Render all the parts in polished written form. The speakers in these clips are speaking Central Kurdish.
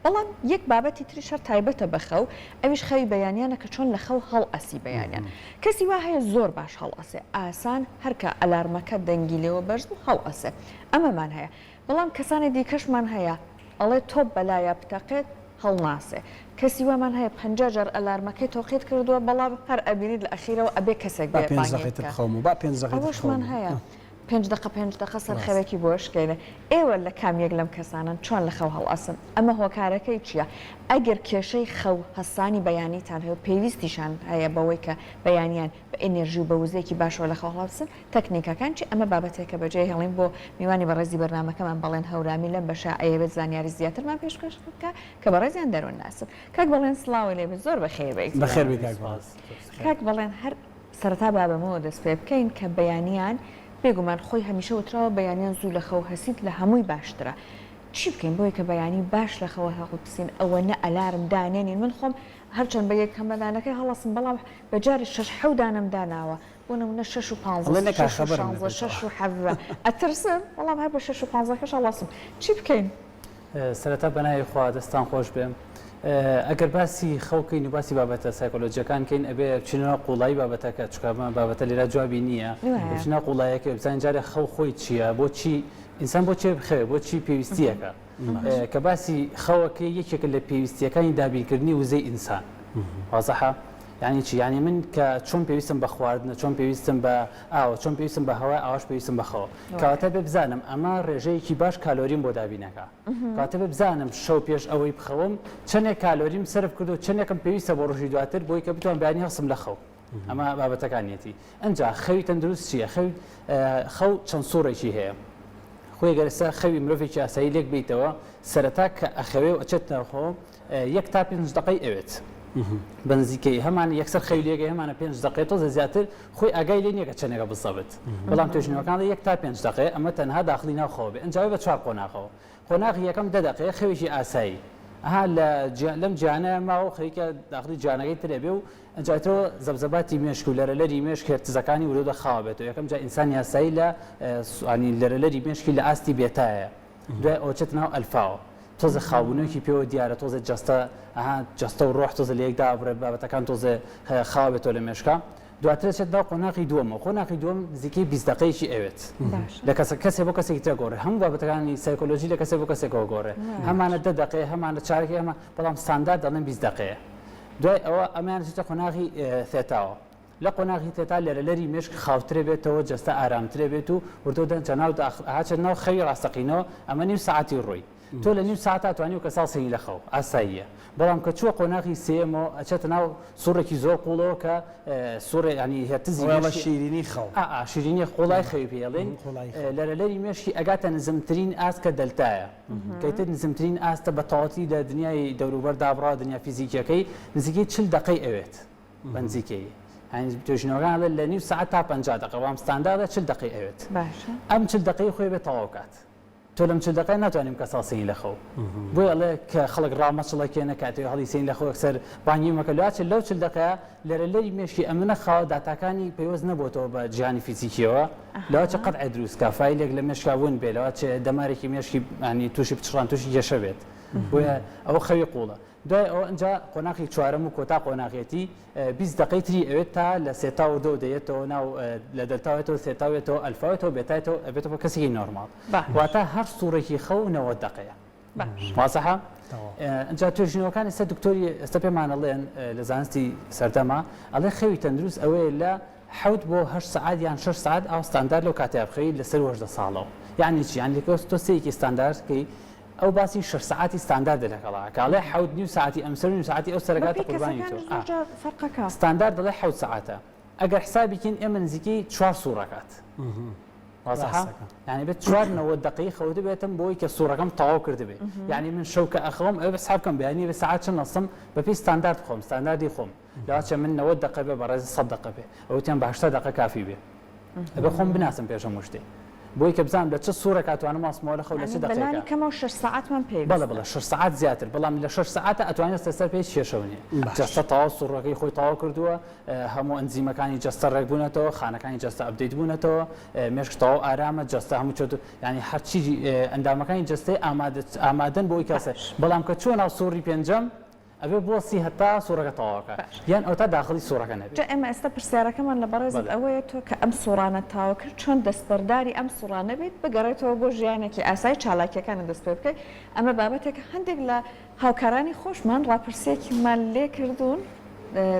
بەڵام یەک بابەتی تریشە تایبەتە بەخەو ئەویش خەوی بەیانیانە کە چۆن لە خەو هەڵ ئەسی بەیانیان کەسی وا هەیە زۆر باش هەڵ ئەسێ ئاسان هەرکە ئەلارمەکە دەنگی لێوە بەرز و هەڵ ئەسێ ئەمەمان هەیە بەڵام کەسانی دیکەشمان هەیە ئەڵێ تۆ بەلایە پتەقێت هەڵناسێ کەسی وامان هەیە 50 جار ئەلارمەکەی تۆقیت کردووە بەڵام هەر ئەبیریت لە ئەخیرەوە ئەبێ کەسێک بێ هەیە 5 دقه سەرخەوێکی بۆشکەینە ئێوە لە کامێک لەم کەسانن چۆن لە خەو هەڵئەسن ئەمە هۆکارەکەی چییە؟ ئەگەر کێشەی خەو هەستانی بەیانیتان هەیە پێویستیشان هەیە بەوەی کە بەیانیان بە ئێنێرژی و بە وزەیەکی باشەوە لە خەو هەڵبسن تەکنیکەکان چی ئەمە بابەتێکە بەجێ هێڵین بۆ میوانی بەڕێزی بەرنامەکەمان بەڵێن هەورامی لەم بەشە ئەیەوێت زانیاری زیاترمان پێشکەش بکە کە بەڕێزیان دەرۆن ناسن کاک بەڵێن سڵاوی لێبێت زۆر بەخێر کاک بەڵێن هەر سەرەتا بابەمەوە دەست پێ بکەین کە بەیانیان بێگومان خۆی هەمیشە وتراوە بەیانیان زوو لە خەو هەسیت لە هەمووی باشترە چی بکەین بۆی کە بەیانی باش لە خەوە هەڵبسین ئەوە نە ئەلارم دانێنین من خۆم هەرچەند بە یەک هەمەدانەکەی هەڵەسم بەڵام بەجاری 6 دانم داناوە بۆ نمونە 6 و 15 6 و 7 ئەترسم بەڵام هەر بە 6 و 15کەش هەڵەسم چی بکەین؟ سەرەتا بەناوی خوا دەستان خۆش بێم ئەگەر باسی خەوکەین و باسی بابەتە سایکۆلۆجیەکان کەین ئەبێ بچینەوە قوڵایی بابەتەکە چکەمە بابەتە لێرە جوابی نییە بچینە قوڵایەکە بزانین جارێ خەو خۆی چییە بۆچی ئینسان بۆ چێ بخەوێ بۆچی پێویستیەکە کە باسی خەوەکە یەکێکە لە پێویستیەکانی دابینکردنی وزەی ئینسان وازەحە یعنی چی یعنی من کە چۆن پێویستم بە خواردنە چۆن پێویستم بە ئاوە چۆن پێویستم بە هەوا ئاواش پێویستم بەخەوە کەواتە بێ بزانم ئەمە ڕێژەیەکی باش کالۆریم بۆ دابینەکە کاتە بێ بزانم شەو پێش ئەوەی بخەوم چەندێک کالۆریم سرف کردو چەندێکم پێویستە بۆ ڕۆژی دواتر بۆی کە بتوان بیانی هەڵسم لە خەو ئەمە بابەتەکانیەتی ئەنجا خەوی تەندروست چییە خەو چەند سوورێکی هەیە خۆی گەرسە خەوی مرۆڤێکی ئاسایی لێک بیتەوە سەرەتا کە ئەخەوێ و ئەچێت ناوخۆ 1 تا 5 دقەی ئەوێت بنزیکەی هەمان یەکسەر خەویلێگەی هەمانە 5 دقەی تۆزە زیاتر خۆی ئاگای لێ نییە کە چەندێکە بسەبێت بەڵام توێژنەوەکان 1 تا 5 دقەیە ئەمە تەنها داخلی ناوخەوە بێ ئەنجاوی بە 4 قۆناغەوە قۆناغی یەکەم 10 دقەیە خەوێکی ئاسایی ئەها لەم جیانە ماوە خەریکە داخلی جیانەکەی ترێ بێ و ئەنجاتەوە زەبزەباتی مێشک و لەرەلەری مێشک هێرتزەکانی ورۆدە خاوە بێتەوە یەکەم جا ئینسانی یاسایی لە لەرەلەری مێشکی لە ئاستی بێتایە دوای ئەوچێت ناو ئەلفاوە تۆزە خاوبوونەوەکی پێوە دیارە تۆزە جەستە و ڕۆح تۆزە لە یەکدا بڕێ بابەتەکان تۆزە خاوە بێتەوە لە مێشکە دواتر چێت دا قۆناغی دووەمەوە قۆناغی دووەم نزیکەی 20 دقەیەکی ئەوێت لە کەسێک بۆ کەسێکی تر گۆڕێ هەموو بابەتەکانی سایکۆلۆژی لە کەسێک بۆ کەسێکەوە گۆڕێ هەمانە 10 دقەیە هەمانە چارێکی هەمان بەڵام ستاندارد دەڵێن 20 دقەیە دوای ئەوە ئەمەیان چێتە قۆناغی ثێتاوە لە قۆناغی تێتا لەرەلەری مێشک خاوترێ بێتەوە جەستە ئارامترێ بێت و وردە دەنجە ناو هاچێت ناو خەوی ڕاستەقینەوە ئەمە نیم ساعتی ڕۆی تۆ لە نیم ساعتا توانی و کە ساڵسەنی لە خەو ئاساییە بەڵام کە چووە قۆناغی سێمەوە ئەچێتە ناو سوورێکی زۆر قوڵەوە کە سوورێ ینی هێرتزی شیرینی خەو شیرینی قوڵای خەوی پێڵێن لەرەلەری مێشکی ئەگاتە نزمترین ئاست کە دەلتایە کەیتر نزمترین ئاستە بە تەواتی لە دنیای دەوروبەر دابڕا دنیا فیزیکیەکەی نزیکەی 40 دقەی ئەوێت بەنزیکەی توێژنەوەکان لە نیم ساعت تا 50 دقە بەڵام ستانداردە 40 دقەی ئەوێت ئەم 40 دقەی خۆی بێت تەواو کات تۆ لەم 40 دقەی ناتوانیم کە ساڵسەنی لە خەو بۆی ئەڵێ کە خەڵک ڕامەچڵەکێنە کاتێ هەڵی سین لە خۆ ئەکسەر بانگیمەکە لەواچێت لەو 40 دقەیە لەرەلەری مێشکی ئەمنە خاوە داتاکانی پێوەست نەبووەوە بە جیهانی فیزیکیەوە لەواچە قەتعی دروستکە فایلێک لە مێشکا ون بێ لەواچێ دەمارێکی مێشکی ینی تووشی پچڕان تووشی گەشە بێت بۆیە ئەوە خەوی قوڵە دوای ئەوە ئەنجا قۆناغی چوارەم و کۆتا قۆناغێتی 20 دقەی تری ئەوێت تا لە سێتا و دۆ دەیێتەوە ناو لە دەلتاوێتەوە سێتاوێتەوە ئەلفاوێتەوە بێتایەوە ئەبێتەوە کەسێکی نۆرماڵ واتە هەر سوورێکی خەو 90 دقەیە واسەحە ئەنجا توێژینەوەکان ئێستا دکتۆری ئێستا پێمانەڵێن لە زانستی سەردەما ئەڵێ خەوی تەندروست ئەوەیە لە 7 بۆ 8 سعات یان 6 سعات ئاو ستاندارد لەو کاتێ بخەوی لەسەر 18 ساڵەوە یعنی چی یعنی تۆ سەیەکی ستانداردکەی ئەو باسی 6 ساعتی ستاندارد لەگەڵا کاڵێ 7 نیم ساعتی ئەمسەر نیم ساعتی ئەو سەرگاتە قوربانی تۆ ستاندارد دەڵێ 7 ساعتە ئەگەر حسابیکەین ئێمە نزیکەی 4 سوورەکات واسەحە یعنی بێت 4 دقەی خەوتە بێتم بۆی کە سوورەکەم تەواو کردبێ یعنی من شەو کە ئەخەوم ئەوە بە حساب بکەم بیانی بە ساعت چەند نەسم بەپێی ستاندارد خۆم ستانداردی خۆم لەواچە من 90 دقە بێ بەڕێزی 100 دقە بێ ئەوتیان بە 80 دقە کافی بێ ئەبێ خۆم بناسم پێشەم شتێ بۆی کە بزانم لە چه سوورە کاتوانم ماسمەوە لە خەو لە چ بەلانی دقیقە کەمەوە 6 ساعتمان پێ بەڵێ 6 ساعت زیاتر بەڵام لە 6 ساعتە ئەتوانێت سەر پێی شێشەونێ جەستە تاوا سوورەکەی خۆی تاوا کردووە هەموو ئەنزیمەکانی جەستە ڕێک بوونەتەوە خانەکانی جەستە ئەپدەیت بوونەتەوە مێشک تاوا ئارامە جەستە هەموو چۆت ینی هەرچی ئەندامەکانی جەستەی ئامادەن بۆی کەسە بەڵام کە چۆن ناو سووری پێنجەم ئەبێ بۆسی هەتا سوورەکە تاواکە یان ئەو تا داخلی سوورەکە نەبێت. ئێمە ئێستا پرسیارەکەمان لە بەڕێزت ئەوەیە تۆ کە ئەم سوورانە تاوا کرد چۆن دەستبەرداری ئەم سوورانە بێت بگەڕێتەوە بۆ ژیانێکی ئاسایی چالاکیەکانە دەست پێ بکەیت ئەمە بابەتێکە هەندێک لە هاوکارانی خۆشمان ڕاپرسێکیمان لێ کردوون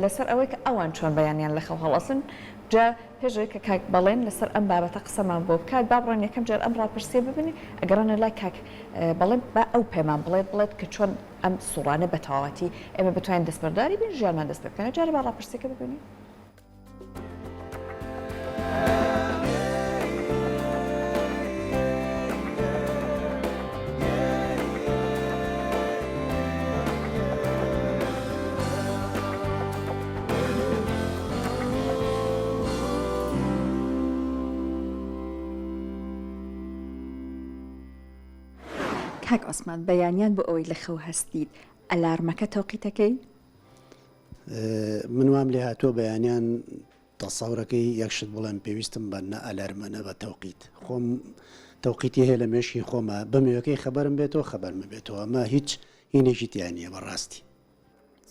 لەسەر ئەوەی کە ئەوان چۆن بەیانیان لە خەو هەڵەسن جا پێشەوەی کە کاک بەڵێن لەسەر ئەم بابەتە قسەمان بۆ بکات با بڕۆن یەکەم جار ئەم ڕاپرسیە ببینی ئەگەڕانە لای کاک بەڵێن با ئەو پێمان بڵێت کە چۆن ئەم سوورانە بە تەواوەتی ئێمە بتوانین دەستبەرداری بین ژیانمان دەست پێ بکەنە جارێ با ڕاپرسیەکە ببینی. کاک ئۆسمان بەیانیان بۆ ئەوەی لە خەو هەستیت ئەلارمەکە تەوقیتەکەی؟ من وام لێ هاتووە بەیانیان تەسەورەکەی یەکشت بڵێن پێویستم بە نە ئەلارمەنە بە تەوقیت خۆم تەوقیتی هەیە لە مێشی خۆمە بەمێوەکەی خەبەرم بێتەوە خەبەرمە بێتەوە ئەمە هیچ هینێکی تیانە بەڕاستی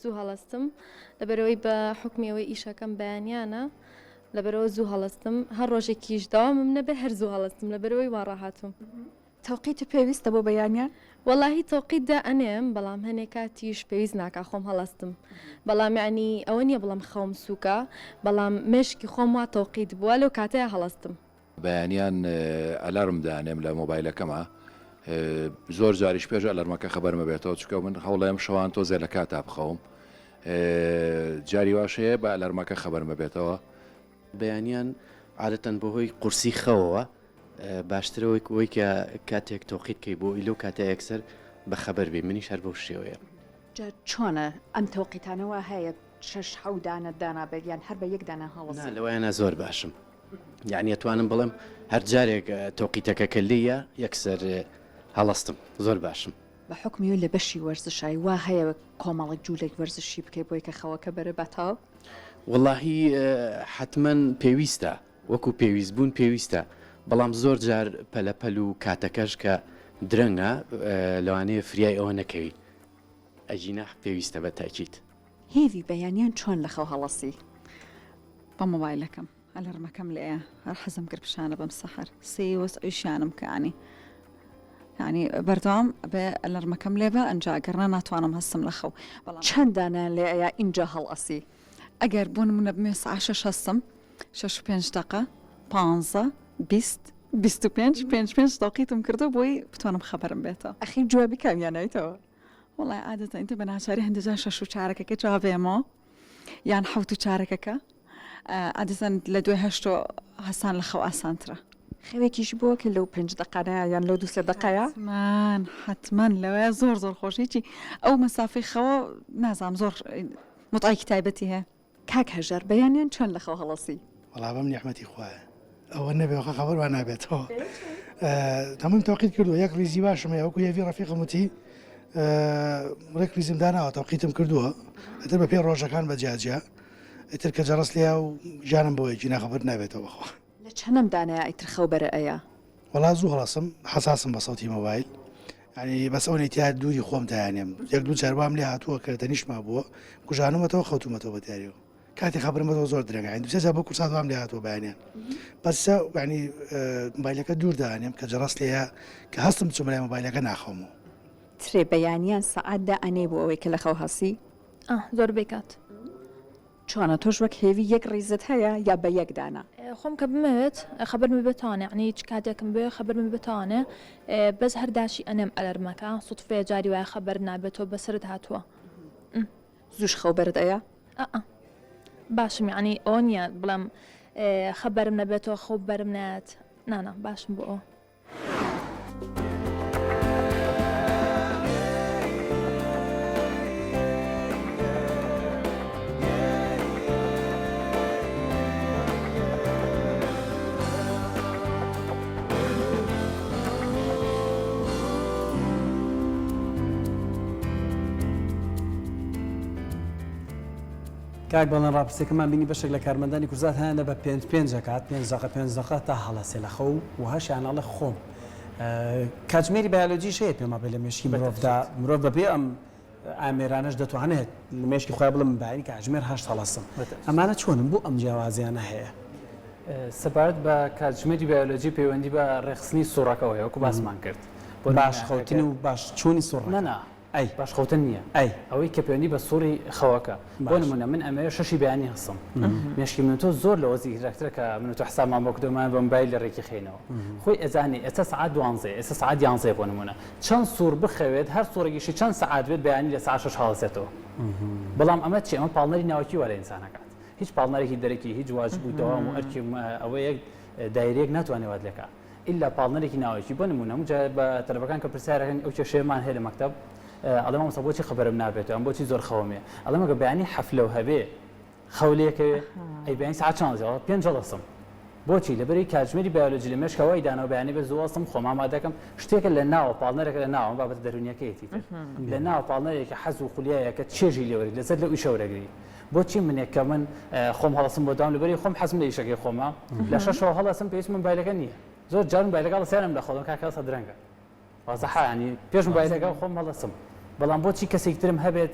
زوو هەڵستم لەبەرەوەی بە حکمیەوەی ئیشەکەم بەیانیانە لەبەرەوە زوو هەڵستم هەر ڕۆژێکیش داوامم نەبێ هەر زوو هەڵستم لەبەرەوەی وا ڕاهاتوم. تەوقیتە پێویستە بۆ بەیانیان؟ وەڵاهی تەوقیتدا ئەنێم بەڵام هەنێک کاتیش پێویست ناکا خۆم هەڵستم بەڵام یعنی ئەوە نییە بڵام خەوم سووکە بەڵام مشکی خۆم وا تەوقیت بووە لەو کاتەیە هەڵستم. بەیانیان ئەلارم دانێم لە مۆبایلەکەمە زۆر جاریش پێش ئەلارمەکە خەبەرمە بێتەوە چکە من هەوڵێم شەوان تۆزێ لە کاتا بخەوم جاری واشەیە بە ئەلارمەکە خەبەرمە بێتەوە. بەیانیان عادەتەن بەهۆی قورسی خەوەوە باشترەوەی ئەوەی کە کاتێک تۆقیتکەی بۆ ئیلو کاتە یەکسەر بە خەبەر بێ منیش هەر بەو شێوەیە. جا چۆنە ئەم تەوقیتانەوە هەیە 6 دانە دانابێت یان هەر بە یەک دانە هەڵەس لەوایانە زۆر باشم یعنی ئەتوانم بڵێم هەر جارێک تۆقیتەکە کەلیە یەکسەر هەڵەستم زۆر باشم. بە حکمیۆ لە بەشی وەرزشایی وا هەیە کۆمەڵێک جوولێک وەرزشی بکەی بۆی کە خەوەکە بەرە بەتاو؟ وەڵاهی حتمما پێویستە وەکو پێویست بوون پێویستە بەڵام زۆر جار پەلەپەل و کاتەکەش کە درەنگە لەوانەیە فریای ئەوە نەکەوی ئەجینە پێویستە بە تاکیت. هێوی بەیانیان چۆن لە خەو هەڵەسی؟ بە مۆبایلەکەم ئەلەرمەکەم لێە هەر حەزم کرد پیشانە بەم سەحەر سێ وەس ئەویشیانم کەانی ینی بەردەوام بێ ئەلەرمەکەم لێ بە ئەنجاگەڕە ناتوانم هەستم لە خەو چەندانە لێ ئەیە اینجا هەڵئەسی ئەگەر بوون منە بمێ ساعت 6 هەستم 6 دقە 15 20 25 دقیقم کردو بۆی بتوانم خەبەرم بێتە ئەخی جوابی کامیانایتەوە وڵای عادەتە ئینتە بە ناچاری هەندێجا 6 و چارەکەکە جوابێمەوە یان 7 و چارەکەکە عادەتەن لە دوای هەشتۆ هەسان لە خەو ئاسانترە خەوێکیش بووە کە لەو 5 دقانەیە یان لەو 2 دقەیە حتمما لەوەیە زۆر خۆشیی ئەو مەسافەی خەوە نازام زۆر متعایکی تایبەتی هەیە. کاک هەژار بەیانیان چۆن لە خەو هەڵەسی؟ وەڵام نیحمەتی خوایە ئەوە نەبێەوە خەبەر وان نابێتەوە هەمووم تەوقیت کردووە یەک ریزی باشمە وەکو یەوی ڕەفیقم وتی ڕێک ریزم داناوە تەوقیتم کردووە ئەتر بە پێ ڕۆژەکان بە جیاجیا ئیتر کە جەڕست لیا و ژانم بۆیە جینا خەبەر نابێتەوە خۆ لە چەندەم دانەیە ئیتر خەو بەرە ئەیە؟ وەڵا زوو هەڵەسم حەساسم بە سەوتی مۆبایل ینی بەس ئەو نێتیا دووری خۆم دایانێم یەک دوو جاربام لێ هاتووە کە تەنیشما بووە کوژانمەتەوە خەوتومەتەوە بە دیاریەوە کاتی خبرمەوە زۆر درەنگە دوسێ بۆ کورسات وام لێ هاتووە بەیانیان بەسە ینی مۆبایلەکە دوور دانێم کە جەڕست لێە کە هەستم چمەلای مۆبایلەکە ناخەومەوە. ترێ بەیانیان سەعاتدا ئەنێ بۆ ئەوەی کە لە خەو هەسی؟ زۆر بێکات. چۆنە تۆش وەک هێوی یەک ڕیزت هەیە یا بە یەک دانە؟ خۆم کە بمەوێت خەبەرم بێتوانێ عنی هیچ کاتێکم بێ خەبەرم بتوانێ بەس هەرداشی ئەنێم ئەلەرمەکە سوتفێ جاری وایە خەبەر نابێتەوە بەسرت هاتووە. زوش خەو بەرت ئەیە؟ باشم عنی ئەو نیە بڵام خەبەرم نەبێتەوە خەو بەرم نایەت نانە باشم بۆ ئەو. کاک بەڵێن ڕاپرسەکەمان بینی بەشێک لە کارمەندانی کوردزات هەیە بە 5 دەکات 5 دقه تا هەڵەسێ لە خەو و هەشیانەڵە خۆم کاتژمێری بایۆلۆجیش هەیە پێما بێ لە مێشکی مرۆڤدا مرۆڤ بەبێ ئەم ئامێرانەش دەتوانێت لە مێشکی خۆی بڵم باینی کاتژمێر 8 هەڵەسم ئەمانە چۆنم بوو ئەم جیاوازیانە هەیە سەبارەت بە کاتژمێری بایۆلۆجی پەیوەندی بە ڕێخستنی سوڕەکەەوە وەکو باسمان کرد باش خەوتنی و باش چۆنی سوڕ نەنا ئەی باش خەوتن نییە ئەوەی کە پەیوەندی بە سووری خەوەکە بۆ نمونە من ئەمەیە شەشی بەیانی هەستم مێشکی من تۆ زۆر لە وەزی گرکترە کە من تۆ حسابمان بۆ کردومان بە مۆبایل لە ڕێکی خێنەوە خۆی ئەزانی ئێستا سعات 12 ئێستا سعات 11 بۆ نمونە چەند سوور بخەوێت هەر سوورێکیشی چەند سعات بێت بەیانی لە سعات 6 هەڵەسێتەوە بەڵام ئەمە چی ئەمە پاڵنەری ناوەکی وەرە ئینسانەکات هیچ پاڵنەرێکی دەرەکی هیچ واجب و دەوام و ئەرکی ئەوە یەک دایرەیەک ناتوانێت وات لەکە ئللا پاڵنەرێکی ناوەکی بۆ نمونە بە تەلەفەکان کە پرسیارەکەن ئەو کێشەیەمان هەیە لە مەکتەب ئەڵێ مامۆستا بۆچی خەبەرم نابێتەوە ئەم بۆچی زۆر خەومێ ئەڵێ مەگە بەیانی حەفلەو هەبێ خەولێکەوێ ئەی بەیانی ساعت چەندەوە 5 هەڵەسم بۆچی لەبەری کاتژمێری بایۆلۆجی لە مێشکەوەی دانەوە بەیانی بە زوڵەسم خۆم ئامادەکەم شتێکە لە ناوە پاڵنەرێکە لە ناوە بابەتە دەرونیەکەیەتی لە ناوە پاڵنەرێکە حەز و خولیایەکە چێژی لێوەری لەسەر لەو ئیشە وەرەگری بۆچی منێک کە من خۆم هەڵەسم بۆ داوام لەبەری خۆم حەزم لە ئیشەکەی خۆمە لە 6 هەڵەسم پێویست مۆبایلەکە نییە زۆر جار مۆبایلەکە لەسەرم لە خۆڵم کاکەسە درەنگە وازەحە ینی پێش مۆبایلەکە خۆم هەڵەسم بەڵام بۆچی کەسێک ترم هەبێت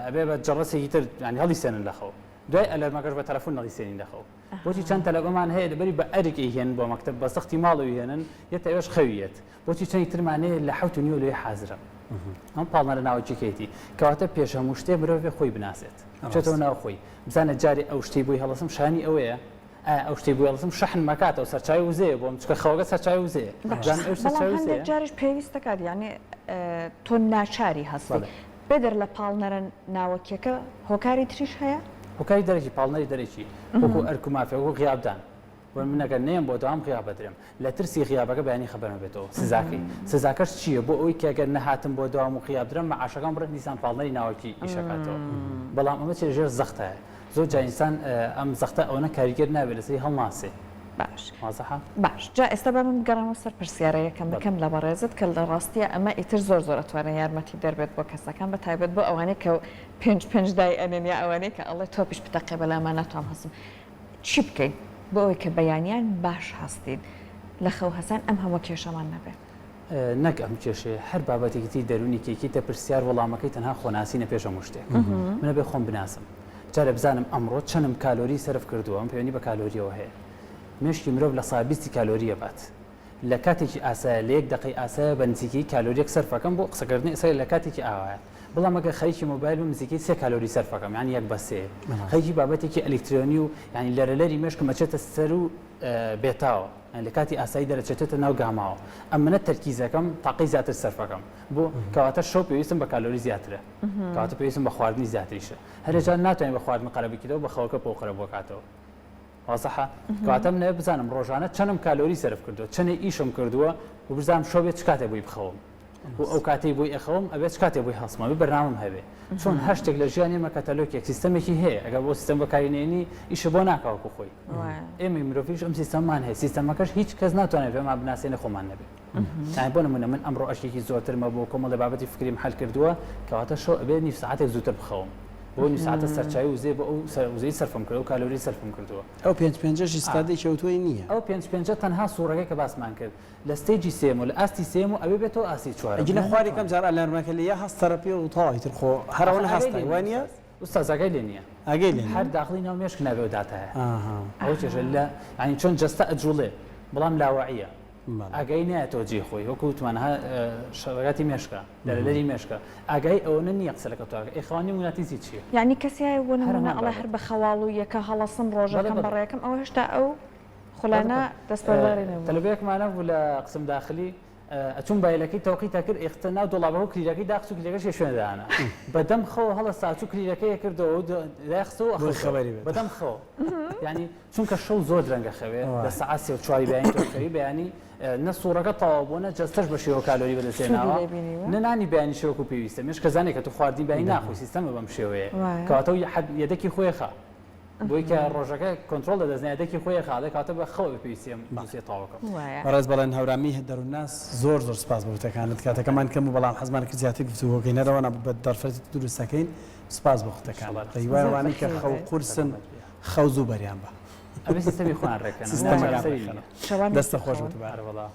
ئەبێ بە جەڕەسێکی تر ینی هەڵی سێنن لەخەوە دوای ئەلەرمەکەش بە تەلەفۆن نەڵی سێنین لەخەوە بۆچی چەند تەلەفۆنمان هەیە لەبەری بە ئەرێکی هێن بۆ مەکتەب بە سەختی ماڵەوە هێنن یەت ئەوێش خەویەت بۆچی چەندی ترمانەیە لە 7 لێ حازرە ئەم پاڵنەرە ناوچێکێتی کەواتە پێش هەموو شتێ مرۆڤێ خۆی بناسێت بچێتەوە ناو خۆی بزانە جارێ ئەو شتەی بۆی هەڵەسم شانی ئەوەیە ئەو شتێ بۆ هەڵەسم شەحن مەکاتەوە سەرچاوی وزەیە بۆم چکە خەوەکە سەرچاوی وزەیە هەندێک جاریش پێویستە کات یعنی تۆ ناچاری هەستی بێدەر لە پاڵنەرە ناوەکیەکە هۆکاری تریش هەیە هۆکاری دەرەکی پاڵنەری دەرەکی وەکو ئەرک و مافێ وەکو غیابدان منەکە نێم بۆ داوام غیاب بدرێم لە ترسی غیابەکە بەیانی خەبەرمە بێتەوە سزاکەی سزاکەش چییە بۆ ئەوی کەگەر نەهاتم بۆ داوام و غیابدرم مەعاشەکان بڕێت دیسان پاڵنەری ناوەکی ئیشەکاتەوە بەڵام ئەمە چێژێر زەختە زۆر جا ئینسان ئەم زەختە ئەوەنە کاریگەر نابێت لەسەری هەڵناسێ باش جا ئێستا بە من گەڕەمە سەر پرسیارەیەکەم بکەم لە بەڕێزت کە لە ڕاستیە ئەمە ئیتر زۆر زۆر ئەتوانێت یارمەتی دەربێت بۆ کەسەکان بە تایبەت بۆ ئەوانەیە کە 5 دای ئەنێن یا ئەوانەیە کە ئەڵێ تۆ پیش بتەقێ بەلامان ناتوان هەسم چی بکەین بۆ ئەوەی کە بەیانیان باش هەستین لە خەو هەسان ئەم هەموو کێشەمان نەبێت نەک ئەم کێشێ هەر بابەتێکی دەرونی کێکیتە پرسیار وەڵامەکەی تەنها خۆناسی نە پێش هەموو شتێک منە بێ خۆم بناسم جارە بزانم ئەمڕۆ چەندم کالۆری سەرف کردووە ئەم پەیوەندی بە کالۆریەوە هەیە مێشکی مرۆڤ لە ساعت 20 کالۆریە بات لە کاتێکی ئاسایە لە 1 دقەی ئاسایە بە نزیکەی کالۆریەک سەرفەکەم بۆ قسەکردنی ئێستا لە کاتێکی ئاوایە بەڵام ئەگەر خەریکی مۆبایل و نزیکەی 3 کالۆری سەرفەکەم یعنی 1 بە 3 خەریکی بابەتێکی ئەلکترۆنی و یعنی لەرەلەری مێشکە مەچێتە سەر و بێتاوە لە کاتی ئاسایی دەرەچێتێتە ناو گاماوە ئەم منە تەرکیزەکەم تاقی زیاتر سەرفەکەم بۆ کەواتە شەو پێویستم بە کالۆری زیاترە کەواتە پێویستم بە خواردنی زیاتریشە هەرێجار ناتوانین بە خواردن قەرەبکیدەوە بە خەوەکە پۆقرە بۆکاتەوە وازەحە کەواتە منە بزانم ڕۆژانە چەندم کالۆری سەرف کردووە چەندێ ئیشم کردووە و بزانم شەو بێت چ کاتێ بووی بخەوم و ئەو کاتەی بۆی ئەخەوم ئەبێت چ کاتێ بووی هەڵسمەوە بەرنامەم هەبێ چۆن هەر شتێک لە ژیانێمە کەتەلۆکێک سیستەمێکی هەیە ئەگەر بۆ سیستەم بەکارێنێنی ئیشە بۆ ناکاوکو خۆی ئێمە مرۆڤیش ئەم سیستەممان هەیە سیستەمەکەش هیچ کەس ناتوانێت پێمان بناسێنە خۆمان نەبێت بۆ نمونە من ئەمڕۆ ئەشتێکی زۆرترمە بۆ کۆمەڵ لە بابەتی فکریم حەل کردووە کەواتە شەو ئەبێت نیف ساعتێک زووتر بخەوم بۆ نیف ساعتە سەرچاوی وزێ بۆ ئەو وزەی سەرفم کرد و کالۆری سەرفم کردووە ئەو 5 ئیسکادەی کەوتوی نییە ئەو 5 تەنها سوورەکەی کە باسمان کرد لە ستێجی سێم و لە ئاستی سێم و ئەوێ بێتەوە ئاسی چوارە لە خواریکەم جار ئەلەرمەکە لە یا هەستەرەپی و تەواوی تر خۆ هەرەوەنە هەستای وانە ئوستازەکەی لێ نییە ئەگەی لێ هەر داخلی ناو مێشک نابێ و داتایە ئەو چێژە لە ینی چۆن جەستە ئەجوڵێ بەڵام لاوەعیە ئاگای نایەتەوە جێ خۆی وەکو وتمانە شەڕگاتی مێشکە لەرەلەری مێشکە ئاگای ئەوە نییە قسە لە کەوتوارەکە ئێخوانی موناتیزی چییە یعنی کەسیای وەنمونە ئەڵێ هەر بە خەواڵ و یەکە هەڵەسم ڕۆژەکەم بەڕێەکەم ئەوە هێشتا ئەو خولانە دەستبەرداری نەبوو تەلەبەیەکمانە بوو لە قسم داخلی ئەچون بایلەکەی تەوقی تا کرد ئێختە ناو دۆڵابەوە کلیلەکەی داخست و کلیلەکەش شوێنەدانا بەدەم خەوە هەڵە ساچ و کلیلەکەی کردەوە داخستەوە بەدەم خەوە ینی چونکە شەو زۆر درەنگە خەوێ لە سەعات 4 بەیانی تۆخەوی بەیانی نە سوورەکە تەواو بووە نە جەستەش بە شێوە کالۆری بەدەستێناوە نەنانی بەیانی شێوەکو پێویستە مێشکە زانێک کە تو خواردی بەیانی ناخۆی سیستەمە بەم شێوەیە کەواتە یەدەکی خۆی خا بۆی کە ڕۆژەکە کۆنتترۆل دەدەزنێدەکی خۆی خاڵێک کاتە بە خەوە پێویستیم دووسێ تاواکە بەڕێز بەڵێن هەورامی دەرووناس زۆر سپاس بە وتەکانت کاتەکەمان کەم و بەڵام حەزمانێکی زیاتر گفتوگۆکەی نەرەوەە بە دەرفەتی دروستەکەین سپاس بە وتەکان ڕیوانوانی کە خەو قورسن خەوز و بەریان بە ئەبێ سیستەمی خوان ڕێکەن دەستە خۆش بە